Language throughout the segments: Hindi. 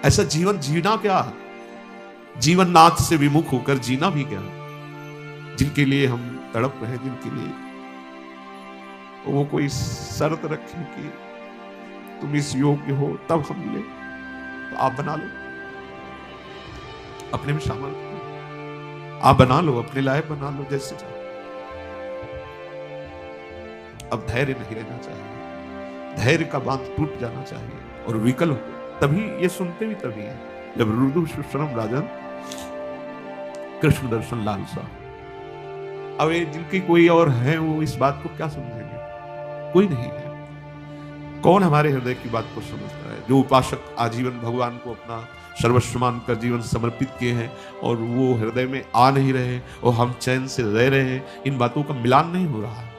ऐसा जीवन जीना क्या, जीवन नाथ से विमुख होकर जीना भी क्या। जिनके लिए हम तड़प रहे, जिनके लिए वो कोई शर्त रखे कि तुम इस योग्य हो तब हम मिले, तो आप बना लो, अपने में शामिल आप बना लो, अपने लायक बना लो जैसे चाहो। अब धैर्य नहीं रहना चाहिए, धैर्य का बांध टूट जाना चाहिए और विकल हो। तभी ये सुनते भी तभी है जब रुदु सुश्रम राजन कृष्ण दर्शन लालसा। अब ये जिनकी कोई और है वो इस बात को क्या समझेंगे, कोई नहीं है। कौन हमारे हृदय की बात को समझता है? जो उपासक आजीवन भगवान को अपना सर्वस्व मानकर जीवन समर्पित किए हैं और वो हृदय में आ नहीं रहे और हम चैन से रह रहे हैं, इन बातों का मिलान नहीं हो रहा है।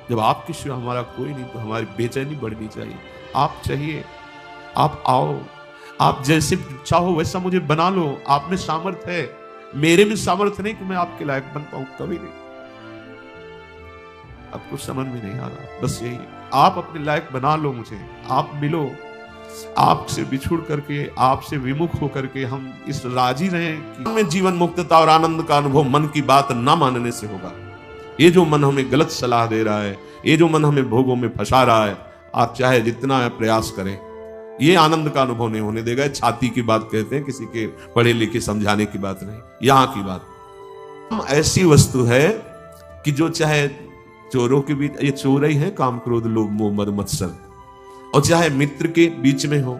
जब आपके सिवा हमारा कोई नहीं तो हमारी बेचैनी बढ़नी चाहिए। आप चाहिए, आप आओ, आप जैसे चाहो वैसा मुझे बना लो। आप में सामर्थ्य है, मेरे में सामर्थ्य नहीं कि मैं आपके लायक बन पाऊं, कभी नहीं। आपको समझ में नहीं आ रहा, बस यही, आप अपने लायक बना लो मुझे, आप मिलो। आपसे बिछुड़ करके, आपसे विमुख होकर के हम इस राजी रहें कि में जीवन मुक्तता और आनंद का अनुभव मन की बात ना मानने से होगा। ये जो मन हमें गलत सलाह दे रहा है, ये जो मन हमें भोगों में फंसा रहा है, आप चाहे जितना प्रयास करें, ये आनंद का अनुभव नहीं होने देगा। छाती की बात कहते हैं, किसी के पढ़े लिखे समझाने की बात नहीं, यहां की बात। ऐसी वस्तु है कि जो चाहे चोरों के बीच, ये चोर ही है, काम क्रोध लोभ मोह मद मत्सर, और चाहे मित्र के बीच में हो,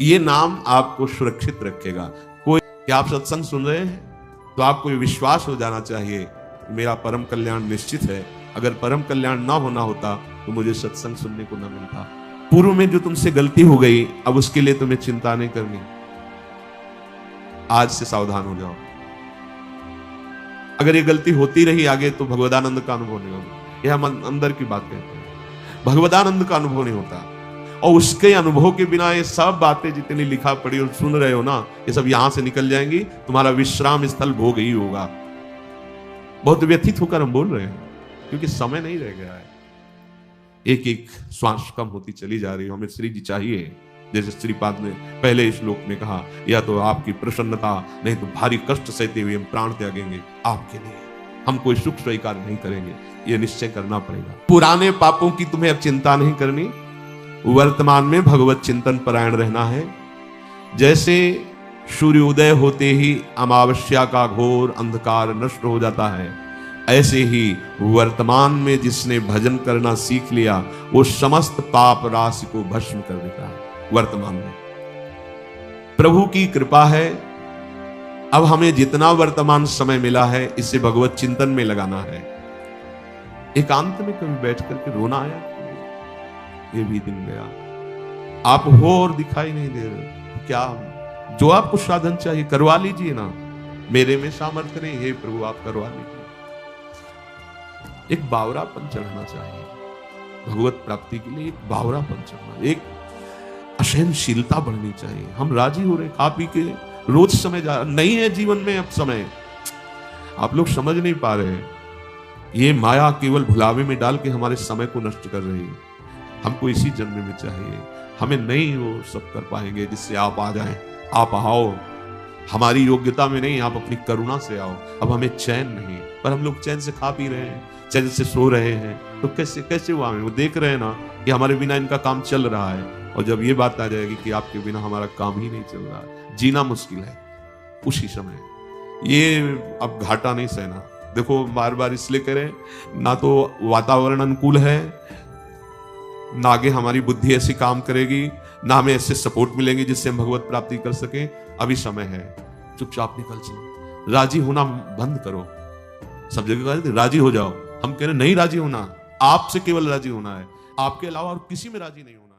ये नाम आपको सुरक्षित रखेगा। कोई क्या आप सत्संग सुन रहे हैं तो आपको विश्वास हो जाना चाहिए मेरा परम कल्याण निश्चित है। अगर परम कल्याण ना होना होता तो मुझे सत्संग सुनने को ना मिलता। पूर्व में जो तुमसे गलती हो गई, अब उसके लिए तुम्हें चिंता नहीं करनी, आज से सावधान हो जाओ। अगर ये गलती होती रही आगे तो भगवदानंद का अनुभव नहीं होगा। यह हम अंदर की बात कहते हैं, भगवदानंद का अनुभव नहीं होता। और उसके अनुभव के बिना ये सब बातें जितनी लिखा पड़ी और सुन रहे हो ना, ये सब यहां से निकल जाएंगी। तुम्हारा विश्राम स्थल भोग ही होगा। बहुत व्यथित होकर हम बोल रहे हैं क्योंकि समय नहीं रह गया है। एक एक श्वास कम होती चली जा रही है। हमें श्री जी चाहिए, जैसे श्रीपाद ने पहले श्लोक में कहा, या तो आपकी प्रसन्नता, नहीं तो भारी कष्ट सहते हुए हम प्राण त्यागेंगे आपके लिए। हम कोई सुख स्वीकार नहीं करेंगे, ये निश्चय करना पड़ेगा। पुराने पापों की तुम्हें अब चिंता नहीं करनी, वर्तमान में भगवत चिंतन परायण रहना है। जैसे सूर्योदय होते ही अमावस्या का घोर अंधकार नष्ट हो जाता है, ऐसे ही वर्तमान में जिसने भजन करना सीख लिया वो समस्त पाप राशि को भस्म कर देता है। वर्तमान में प्रभु की कृपा है। अब हमें जितना वर्तमान समय मिला है इसे भगवत चिंतन में लगाना है। एकांत में कभी बैठ करके रोना आया, ये भी दिन गया, आप हो और दिखाई नहीं दे रहे। क्या जो आपको साधन चाहिए करवा लीजिए ना, मेरे में सामर्थ्य नहीं, हे प्रभु आप करवा लीजिए। एक बावरापन चढ़ना चाहिए भगवत प्राप्ति के लिए, एक बावरापन चढ़ना, एक असहनशीलता बढ़नी चाहिए। हम राजी हो रहे खा पी के, रोज समय जा नहीं है जीवन में। अब समय आप लोग समझ नहीं पा रहे हैं, ये माया केवल भुलावे में डाल के हमारे समय को नष्ट कर रही है। हमको इसी जन्म में चाहिए, हमें नहीं वो सब कर पाएंगे जिससे आप आ जाएं। आप आओ, हमारी योग्यता में नहीं, आप अपनी करुणा से आओ। अब हमें चैन नहीं, पर हम लोग चैन से खा पी रहे हैं, चैन से सो रहे हैं, तो कैसे कैसे वो आए? वो देख रहे हैं ना कि हमारे बिना इनका काम चल रहा है, और जब ये बात आ जाएगी कि आपके बिना हमारा काम ही नहीं चल रहा, जीना मुश्किल है, उसी समय ये अब घाटा नहीं सहना। देखो बार बार इसलिए करें, ना तो वातावरण अनुकूल है, ना आगे हमारी बुद्धि ऐसी काम करेगी, ना हमें ऐसे सपोर्ट मिलेंगे जिससे हम भगवत प्राप्ति कर सकें। अभी समय है, चुपचाप निकल चलो। राजी होना बंद करो। सब जगह राजी हो जाओ, हम कह रहे नहीं राजी होना, आपसे केवल राजी होना है, आपके अलावा और किसी में राजी नहीं होना।